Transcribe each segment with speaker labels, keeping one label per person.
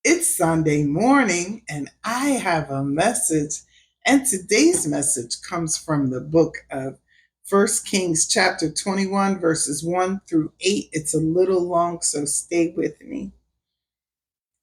Speaker 1: It's Sunday morning, and I have a message. And today's message comes from the book of 1 Kings, chapter 21, verses 1 through 8. It's a little long, so stay with me.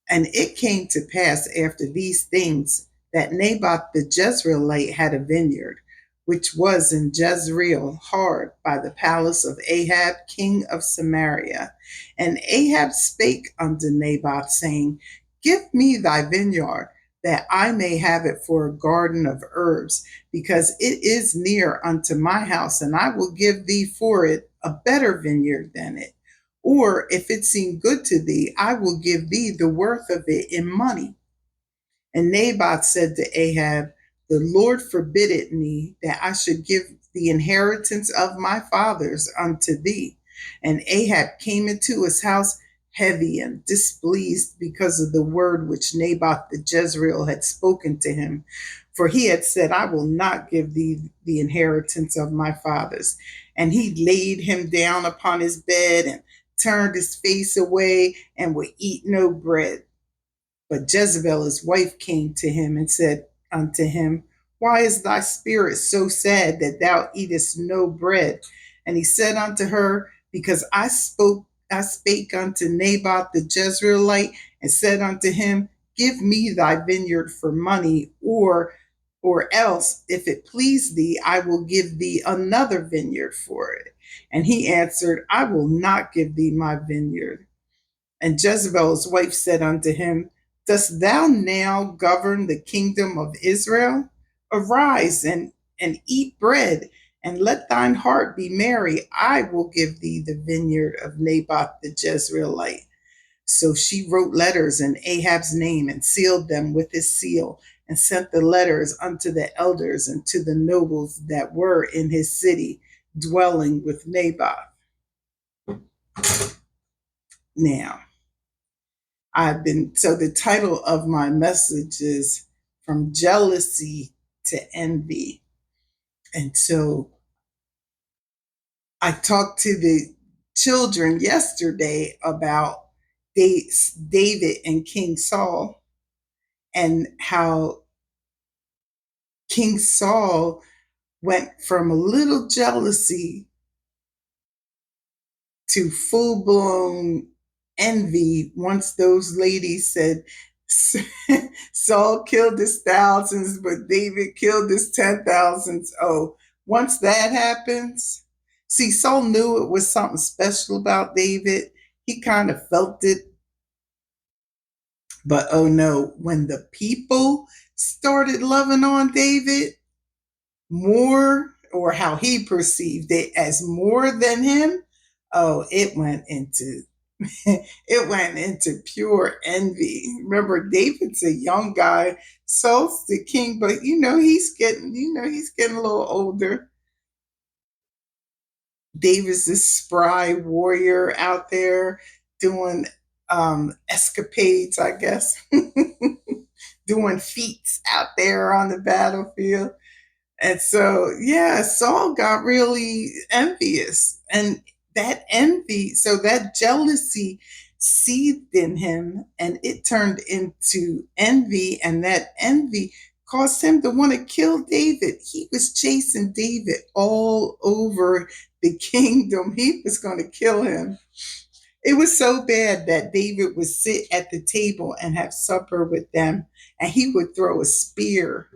Speaker 1: And it came to pass after these things that Naboth the Jezreelite had a vineyard, which was in Jezreel, hard by the palace of Ahab, king of Samaria. And Ahab spake unto Naboth, saying, Give me thy vineyard, that I may have it for a garden of herbs, because it is near unto my house, and I will give thee for it a better vineyard than it. Or if it seem good to thee, I will give thee the worth of it in money. And Naboth said to Ahab, The Lord forbid it me that I should give the inheritance of my fathers unto thee. And Ahab came into his house heavy and displeased because of the word which Naboth the Jezreel had spoken to him. For he had said, I will not give thee the inheritance of my fathers. And he laid him down upon his bed and turned his face away and would eat no bread. But Jezebel, his wife, came to him and said unto him, Why is thy spirit so sad that thou eatest no bread? And he said unto her, Because I spake unto Naboth the Jezreelite, and said unto him, Give me thy vineyard for money, or else, if it please thee, I will give thee another vineyard for it. And he answered, I will not give thee my vineyard. And Jezebel's wife said unto him, Dost thou now govern the kingdom of Israel? Arise and eat bread, and let thine heart be merry. I will give thee the vineyard of Naboth the Jezreelite. So she wrote letters in Ahab's name and sealed them with his seal, and sent the letters unto the elders and to the nobles that were in his city, dwelling with Naboth. Now, so the title of my message is From Jealousy to Envy. And so I talked to the children yesterday about David and King Saul, and how King Saul went from a little jealousy to full blown envy once those ladies said, Saul killed his thousands, but David killed his 10,000s. Oh, once that happens, see, Saul knew it was something special about David. He kind of felt it. But oh no, when the people started loving on David more, or how he perceived it as more than him, oh, it went into pure envy. Remember, David's a young guy, Saul's the king, but he's getting a little older. David's this spry warrior out there doing escapades, I guess, doing feats out there on the battlefield. And so, yeah, Saul got really envious. And that envy, so that jealousy seethed in him, and it turned into envy. And that envy caused him to want to kill David. He was chasing David all over the kingdom. He was going to kill him. It was so bad that David would sit at the table and have supper with them, and he would throw a spear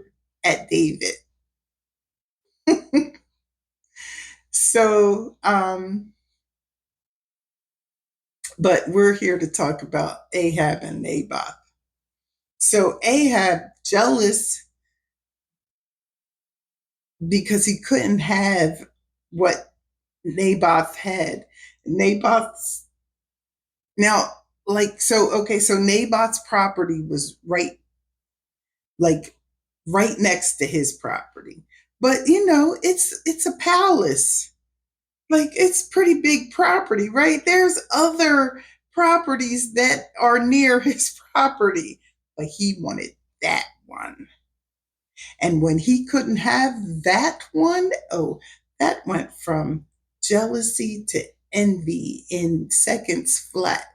Speaker 1: at David. So, but we're here to talk about Ahab and Naboth. So Ahab, jealous because he couldn't have what Naboth had. Naboth's now, so Naboth's property was like right next to his property. But it's a palace. Like, it's pretty big property, right? There's other properties that are near his property, but he wanted that one. And when he couldn't have that one, oh, that went from jealousy to envy in seconds flat.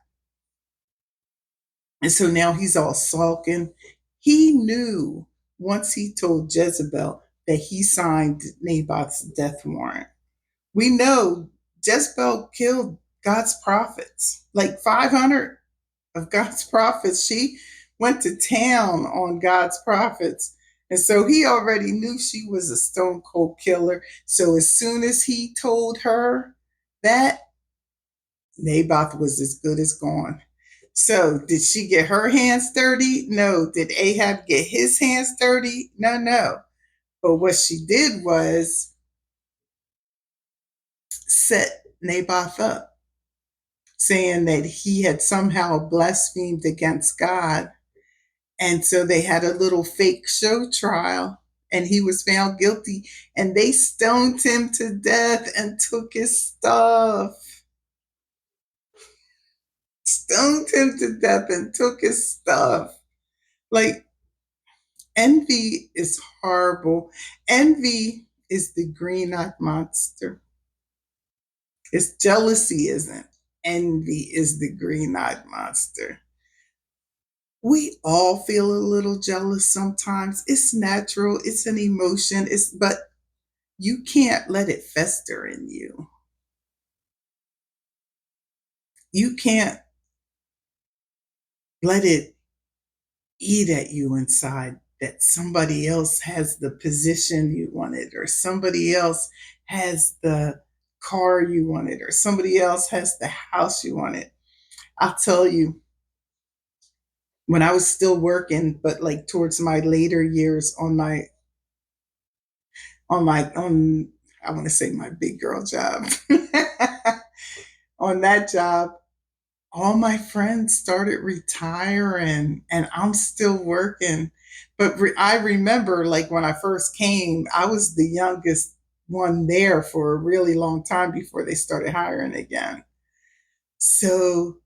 Speaker 1: And so now he's all sulking. He knew once he told Jezebel that he signed Naboth's death warrant. We know Jezebel killed God's prophets, like 500 of God's prophets. She went to town on God's prophets. And so he already knew she was a stone cold killer. So as soon as he told her that, Naboth was as good as gone. So did she get her hands dirty? No. Did Ahab get his hands dirty? No, no. But what she did was set Naboth up, saying that he had somehow blasphemed against God. And so they had a little fake show trial, and he was found guilty, and they stoned him to death and took his stuff. Stoned him to death and took his stuff. Like, envy is horrible. Envy is the green-eyed monster. It's jealousy isn't. Envy is the green-eyed monster. We all feel a little jealous sometimes. It's natural. It's an emotion. But you can't let it fester in you. You can't let it eat at you inside that somebody else has the position you wanted, or somebody else has the car you wanted, or somebody else has the house you wanted. I'll tell you, when I was still working, but like towards my later years on I want to say my big girl job. On that job, all my friends started retiring and I'm still working. But I remember, like, when I first came, I was the youngest one there for a really long time before they started hiring again. So,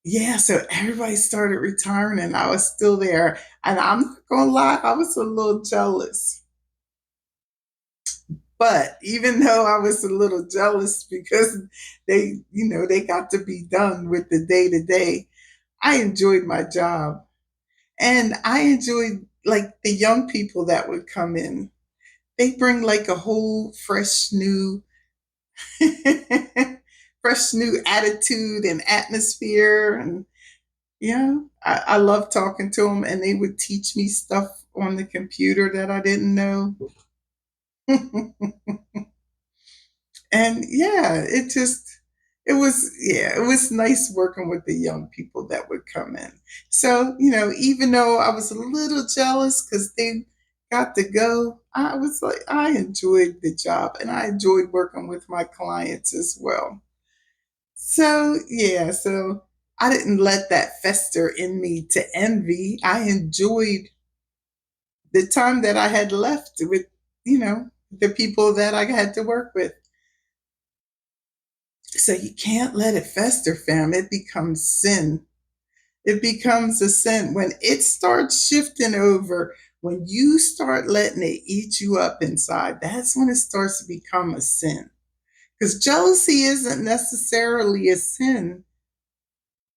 Speaker 1: yeah, so everybody started retiring and I was still there. And I'm not going to lie, I was a little jealous. But even though I was a little jealous because they got to be done with the day to day, I enjoyed my job. And I enjoyed, like, the young people that would come in. They bring like a whole fresh new fresh new attitude and atmosphere. And I love talking to them, and they would teach me stuff on the computer that I didn't know. And yeah, it was nice working with the young people that would come in. So, even though I was a little jealous because they got to go, I was like, I enjoyed the job and I enjoyed working with my clients as well. So yeah, so I didn't let that fester in me to envy. I enjoyed the time that I had left with, the people that I had to work with. So you can't let it fester, fam. It becomes sin. It becomes a sin. When it starts shifting over, when you start letting it eat you up inside, that's when it starts to become a sin. Because jealousy isn't necessarily a sin,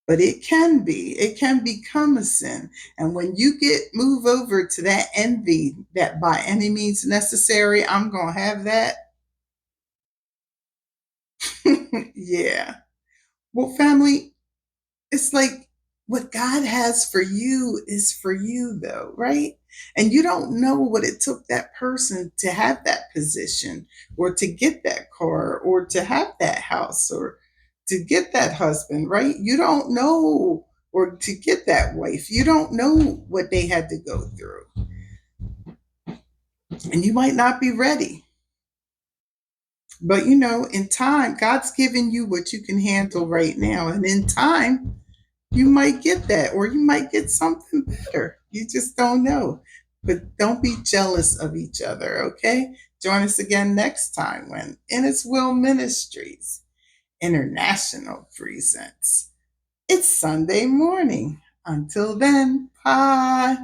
Speaker 1: but it can be. It can become a sin. And when you move over to that envy, that by any means necessary, I'm gonna have that. Yeah. Well, family, it's like what God has for you is for you, though, right? And you don't know what it took that person to have that position, or to get that car, or to have that house, or to get that husband, right? You don't know, or to get that wife. You don't know what they had to go through. And you might not be ready. But in time, God's given you what you can handle right now. And in time, you might get that, or you might get something better. You just don't know. But don't be jealous of each other, okay? Join us again next time when In His Will Ministries International presents. It's Sunday morning. Until then, bye.